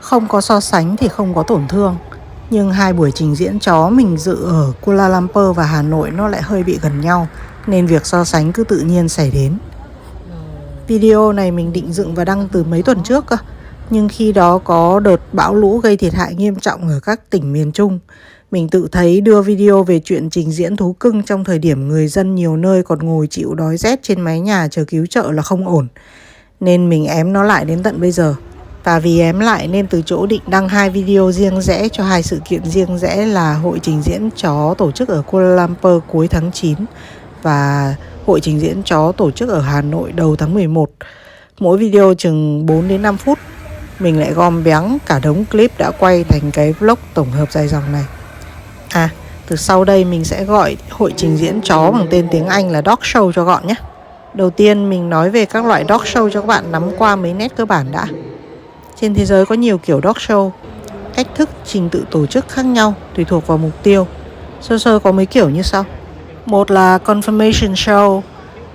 Không có so sánh thì không có tổn thương. Nhưng hai buổi trình diễn chó mình dự ở Kuala Lumpur và Hà Nội nó lại hơi bị gần nhau, nên việc so sánh cứ tự nhiên xảy đến. Video này mình định dựng và đăng từ mấy tuần trước cơ, nhưng khi đó có đợt bão lũ gây thiệt hại nghiêm trọng ở các tỉnh miền Trung. Mình tự thấy đưa video về chuyện trình diễn thú cưng trong thời điểm người dân nhiều nơi còn ngồi chịu đói rét trên mái nhà chờ cứu trợ là không ổn, nên mình ém nó lại đến tận bây giờ. Và vì ém lại nên từ chỗ định đăng hai video riêng rẽ cho hai sự kiện riêng rẽ là hội trình diễn chó tổ chức ở Kuala Lumpur cuối tháng 9 và hội trình diễn chó tổ chức ở Hà Nội đầu tháng 11. Mỗi video chừng 4 đến 5 phút. Mình lại gom béng cả đống clip đã quay thành cái vlog tổng hợp dài dòng này. Từ sau đây mình sẽ gọi hội trình diễn chó bằng tên tiếng Anh là Dog Show cho gọn nhé. Đầu tiên mình nói về các loại dog show cho các bạn nắm qua mấy nét cơ bản đã. Trên thế giới có nhiều kiểu dog show, cách thức, trình tự tổ chức khác nhau tùy thuộc vào mục tiêu. Sơ sơ có mấy kiểu như sau. Một là Confirmation Show,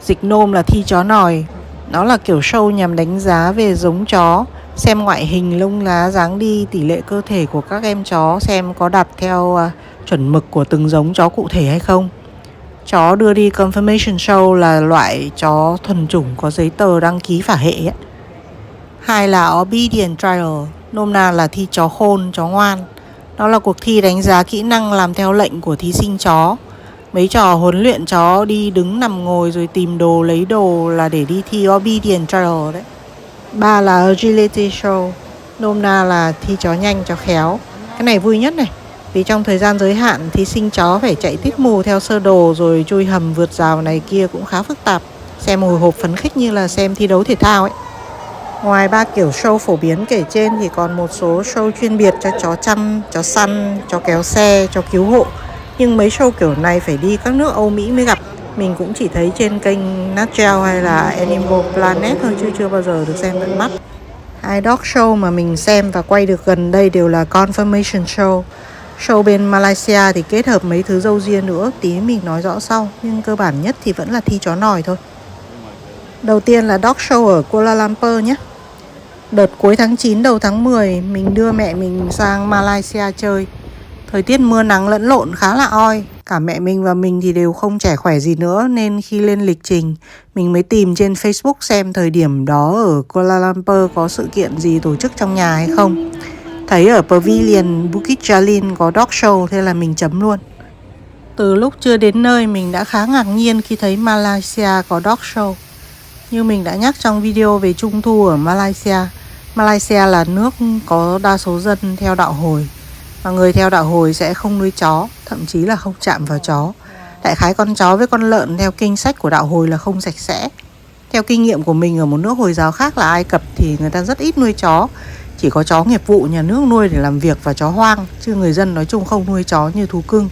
dịch nôm là thi chó nòi. Nó là kiểu show nhằm đánh giá về giống chó, xem ngoại hình, lông lá, dáng đi, tỷ lệ cơ thể của các em chó, xem có đặt theo chuẩn mực của từng giống chó cụ thể hay không. Chó đưa đi Confirmation Show là loại chó thuần chủng có giấy tờ đăng ký phả hệ ấy. Hai là Obedient Trial, nôm na là thi chó khôn, chó ngoan. Nó là cuộc thi đánh giá kỹ năng làm theo lệnh của thí sinh chó. Mấy trò huấn luyện chó đi đứng nằm ngồi rồi tìm đồ lấy đồ là để đi thi Obedient Trial đấy. Ba là Agility Show, nôm na là thi chó nhanh, chó khéo. Cái này vui nhất này, vì trong thời gian giới hạn thí sinh chó phải chạy tít mù theo sơ đồ rồi chui hầm vượt rào này kia cũng khá phức tạp. Xem hồi hộp phấn khích như là xem thi đấu thể thao ấy. Ngoài ba kiểu show phổ biến kể trên thì còn một số show chuyên biệt cho chó chăm, chó săn, chó kéo xe, chó cứu hộ. Nhưng mấy show kiểu này phải đi các nước Âu Mỹ mới gặp. Mình cũng chỉ thấy trên kênh Nat Geo hay là Animal Planet thôi chứ chưa bao giờ được xem tận mắt. Hai dog show mà mình xem và quay được gần đây đều là Confirmation Show. Show bên Malaysia thì kết hợp mấy thứ râu ria nữa, tí mình nói rõ sau, nhưng cơ bản nhất thì vẫn là thi chó nòi thôi. Đầu tiên là dog show ở Kuala Lumpur nhé. Đợt cuối tháng 9 đầu tháng 10 mình đưa mẹ mình sang Malaysia chơi. Thời tiết mưa nắng lẫn lộn khá là oi. Cả mẹ mình và mình thì đều không trẻ khỏe gì nữa, nên khi lên lịch trình mình mới tìm trên Facebook xem thời điểm đó ở Kuala Lumpur có sự kiện gì tổ chức trong nhà hay không. Thấy ở Pavilion Bukit Jalil có dog show, thế là mình chấm luôn. Từ lúc chưa đến nơi mình đã khá ngạc nhiên khi thấy Malaysia có dog show. Như mình đã nhắc trong video về Trung thu ở Malaysia, Malaysia là nước có đa số dân theo đạo Hồi. Và người theo đạo Hồi sẽ không nuôi chó, thậm chí là không chạm vào chó. Đại khái con chó với con lợn theo kinh sách của đạo Hồi là không sạch sẽ. Theo kinh nghiệm của mình ở một nước Hồi giáo khác là Ai Cập thì người ta rất ít nuôi chó. Chỉ có chó nghiệp vụ nhà nước nuôi để làm việc và chó hoang, chứ người dân nói chung không nuôi chó như thú cưng.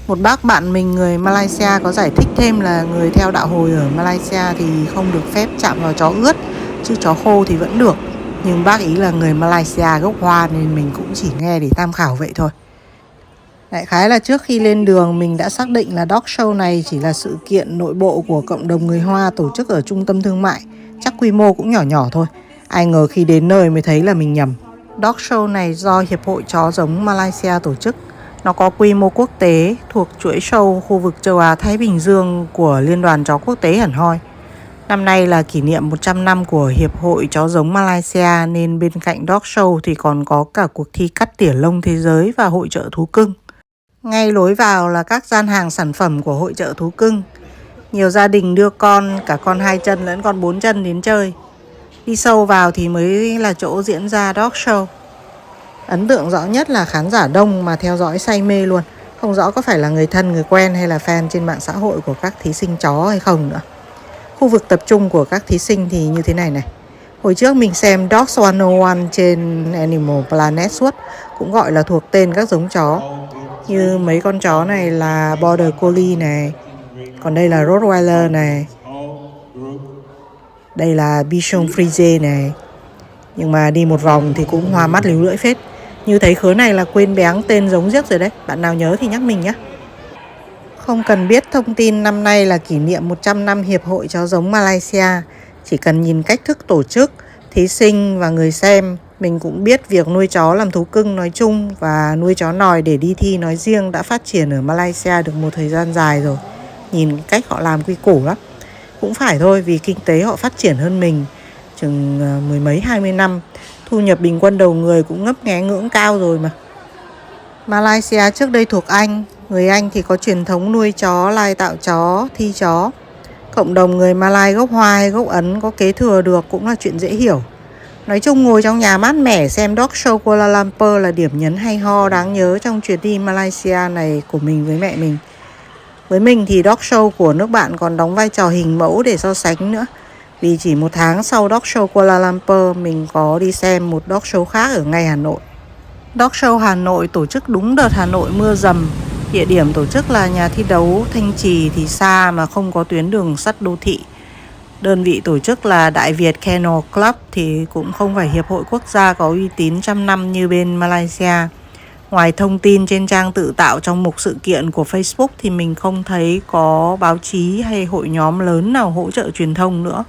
Một bác bạn mình người Malaysia có giải thích thêm là người theo đạo Hồi ở Malaysia thì không được phép chạm vào chó ướt, chứ chó khô thì vẫn được. Nhưng bác ý là người Malaysia gốc Hoa nên mình cũng chỉ nghe để tham khảo vậy thôi. Đại khái là trước khi lên đường mình đã xác định là dog show này chỉ là sự kiện nội bộ của cộng đồng người Hoa tổ chức ở trung tâm thương mại. Chắc quy mô cũng nhỏ nhỏ thôi. Ai ngờ khi đến nơi mới thấy là mình nhầm. Dog show này do Hiệp hội Chó giống Malaysia tổ chức. Nó có quy mô quốc tế, thuộc chuỗi show khu vực châu Á-Thái Bình Dương của Liên đoàn Chó Quốc tế hẳn hoi. Năm nay là kỷ niệm 100 năm của Hiệp hội Chó giống Malaysia nên bên cạnh dog show thì còn có cả cuộc thi cắt tỉa lông thế giới và hội chợ thú cưng. Ngay lối vào là các gian hàng sản phẩm của hội chợ thú cưng. Nhiều gia đình đưa con, cả con 2 chân lẫn con 4 chân đến chơi. Đi sâu vào thì mới là chỗ diễn ra dog show. Ấn tượng rõ nhất là khán giả đông mà theo dõi say mê luôn. Không rõ có phải là người thân, người quen hay là fan trên mạng xã hội của các thí sinh chó hay không nữa. Khu vực tập trung của các thí sinh thì như thế này này. Hồi trước mình xem Dogs 101 trên Animal Planet suốt, cũng gọi là thuộc tên các giống chó. Như mấy con chó này là Border Collie này, còn đây là Rottweiler này, đây là Bichon Frise này. Nhưng mà đi một vòng thì cũng hoa mắt líu lưỡi phết. Như thấy khứa này là quên béng tên giống giếc rồi đấy. Bạn nào nhớ thì nhắc mình nhé. Không cần biết thông tin năm nay là kỷ niệm 100 năm Hiệp hội Chó giống Malaysia. Chỉ cần nhìn cách thức tổ chức, thí sinh và người xem Mình cũng biết việc nuôi chó làm thú cưng nói chung và nuôi chó nòi để đi thi nói riêng đã phát triển ở Malaysia được một thời gian dài rồi. Nhìn cách họ làm quy củ lắm. Cũng phải thôi, vì kinh tế họ phát triển hơn mình chừng mười mấy 20 năm. Thu nhập bình quân đầu người cũng ngấp nghé ngưỡng cao rồi mà. Malaysia trước đây thuộc Anh. Người Anh thì có truyền thống nuôi chó, lai tạo chó, thi chó. Cộng đồng người Malay gốc Hoa hay gốc Ấn có kế thừa được cũng là chuyện dễ hiểu. Nói chung ngồi trong nhà mát mẻ xem dog show Kuala Lumpur là điểm nhấn hay ho đáng nhớ trong chuyến đi Malaysia này của mình với mẹ mình. Với mình thì dog show của nước bạn còn đóng vai trò hình mẫu để so sánh nữa. Vì chỉ một tháng sau dog show Kuala Lumpur, mình có đi xem một dog show khác ở ngay Hà Nội. Dog show Hà Nội tổ chức đúng đợt Hà Nội mưa dầm. Địa điểm tổ chức là nhà thi đấu Thanh Trì thì xa mà không có tuyến đường sắt đô thị. Đơn vị tổ chức là Đại Việt Kennel Club thì cũng không phải hiệp hội quốc gia có uy tín trăm năm như bên Malaysia. Ngoài thông tin trên trang tự tạo trong mục sự kiện của Facebook thì mình không thấy có báo chí hay hội nhóm lớn nào hỗ trợ truyền thông nữa.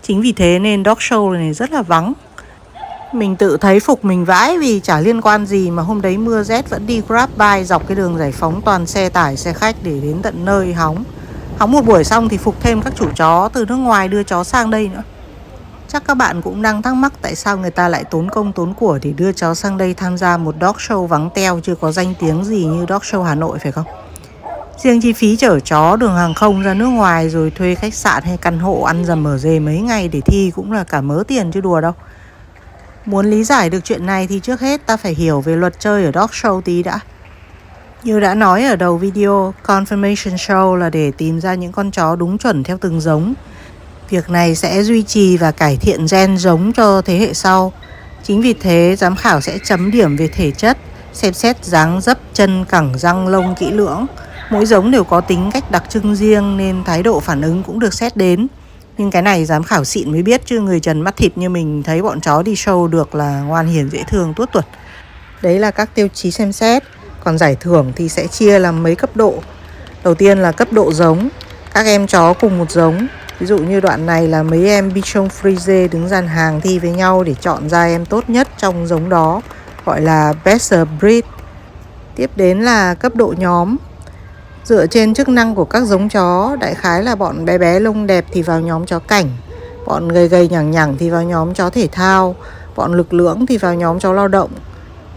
Chính vì thế nên dog show này rất là vắng. Mình tự thấy phục mình vãi vì chả liên quan gì mà hôm đấy mưa rét vẫn đi grab bike dọc cái đường Giải Phóng toàn xe tải xe khách để đến tận nơi hóng. Hóng một buổi xong thì phục thêm các chủ chó từ nước ngoài đưa chó sang đây nữa. Chắc các bạn cũng đang thắc mắc tại sao người ta lại tốn công tốn của để đưa chó sang đây tham gia một dog show vắng teo chưa có danh tiếng gì như dog show Hà Nội phải không? Riêng chi phí chở chó đường hàng không ra nước ngoài rồi thuê khách sạn hay căn hộ ăn dầm ở dề mấy ngày để thi cũng là cả mớ tiền chứ đùa đâu. Muốn lý giải được chuyện này thì trước hết ta phải hiểu về luật chơi ở dog show tí đã. Như đã nói ở đầu video, Confirmation Show là để tìm ra những con chó đúng chuẩn theo từng giống. Việc này sẽ duy trì và cải thiện gen giống cho thế hệ sau. Chính vì thế, giám khảo sẽ chấm điểm về thể chất, xem xét dáng dấp, chân, cẳng, răng, lông kỹ lưỡng. Mỗi giống đều có tính cách đặc trưng riêng nên thái độ phản ứng cũng được xét đến. Nhưng cái này giám khảo xịn mới biết chứ người trần mắt thịt như mình thấy bọn chó đi show được là ngoan hiền dễ thương tuốt tuột. Đấy là các tiêu chí xem xét. Còn giải thưởng thì sẽ chia làm mấy cấp độ. Đầu tiên là cấp độ giống. Các em chó cùng một giống. Ví dụ như đoạn này là mấy em Bichon Frise đứng dàn hàng thi với nhau để chọn ra em tốt nhất trong giống đó, gọi là Best Breed. Tiếp đến là cấp độ nhóm. Dựa trên chức năng của các giống chó, đại khái là bọn bé bé lông đẹp thì vào nhóm chó cảnh, bọn gầy gầy nhẳng nhẳng thì vào nhóm chó thể thao, bọn lực lưỡng thì vào nhóm chó lao động.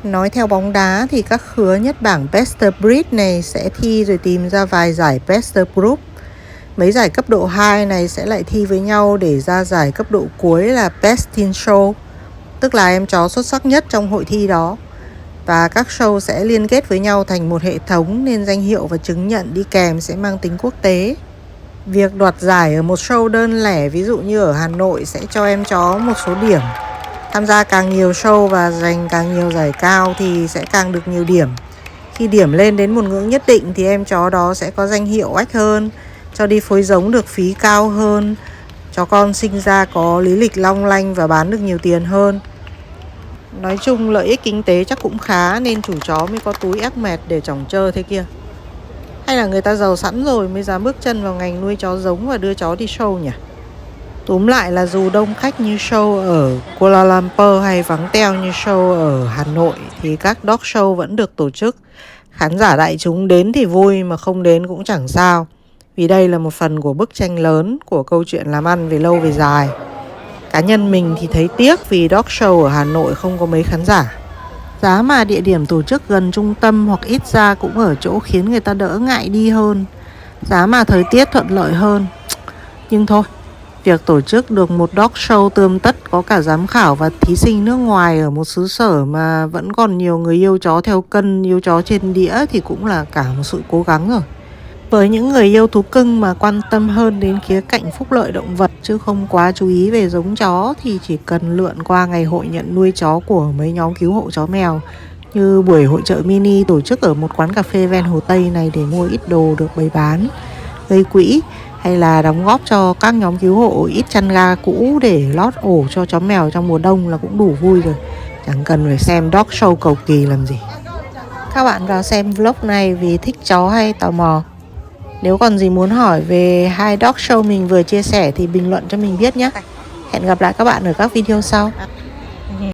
Nói theo bóng đá thì các khứa nhất bảng Best Breed này sẽ thi rồi tìm ra vài giải Best Group. Mấy giải cấp độ 2 này sẽ lại thi với nhau để ra giải cấp độ cuối là Best Teen Show, tức là em chó xuất sắc nhất trong hội thi đó. Và các show sẽ liên kết với nhau thành một hệ thống nên danh hiệu và chứng nhận đi kèm sẽ mang tính quốc tế. Việc đoạt giải ở một show đơn lẻ, ví dụ như ở Hà Nội, sẽ cho em chó một số điểm. Tham gia càng nhiều show và giành càng nhiều giải cao thì sẽ càng được nhiều điểm. Khi điểm lên đến một ngưỡng nhất định thì em chó đó sẽ có danh hiệu oách hơn, cho đi phối giống được phí cao hơn, chó con sinh ra có lý lịch long lanh và bán được nhiều tiền hơn. Nói chung lợi ích kinh tế chắc cũng khá nên chủ chó mới có túi ép mệt để chỏng chơ thế kia. Hay là người ta giàu sẵn rồi mới dám bước chân vào ngành nuôi chó giống và đưa chó đi show nhỉ? Túm lại là dù đông khách như show ở Kuala Lumpur hay vắng teo như show ở Hà Nội thì các dog show vẫn được tổ chức. Khán giả đại chúng đến thì vui mà không đến cũng chẳng sao. Vì đây là một phần của bức tranh lớn của câu chuyện làm ăn về lâu về dài. Cá nhân mình thì thấy tiếc vì dog show ở Hà Nội không có mấy khán giả. Giá mà địa điểm tổ chức gần trung tâm hoặc ít ra cũng ở chỗ khiến người ta đỡ ngại đi hơn. Giá mà thời tiết thuận lợi hơn. Nhưng thôi, việc tổ chức được một dog show tươm tất có cả giám khảo và thí sinh nước ngoài ở một xứ sở mà vẫn còn nhiều người yêu chó theo cân, yêu chó trên đĩa thì cũng là cả một sự cố gắng rồi. Với những người yêu thú cưng mà quan tâm hơn đến khía cạnh phúc lợi động vật chứ không quá chú ý về giống chó thì chỉ cần lượn qua ngày hội nhận nuôi chó của mấy nhóm cứu hộ chó mèo như buổi hội chợ mini tổ chức ở một quán cà phê ven Hồ Tây này để mua ít đồ được bày bán, gây quỹ hay là đóng góp cho các nhóm cứu hộ ít chăn ga cũ để lót ổ cho chó mèo trong mùa đông là cũng đủ vui rồi. Chẳng cần phải xem dog show cầu kỳ làm gì. Các bạn vào xem vlog này vì thích chó hay tò mò? Nếu còn gì muốn hỏi về hai dog show mình vừa chia sẻ thì bình luận cho mình biết nhé. Hẹn gặp lại các bạn ở các video sau.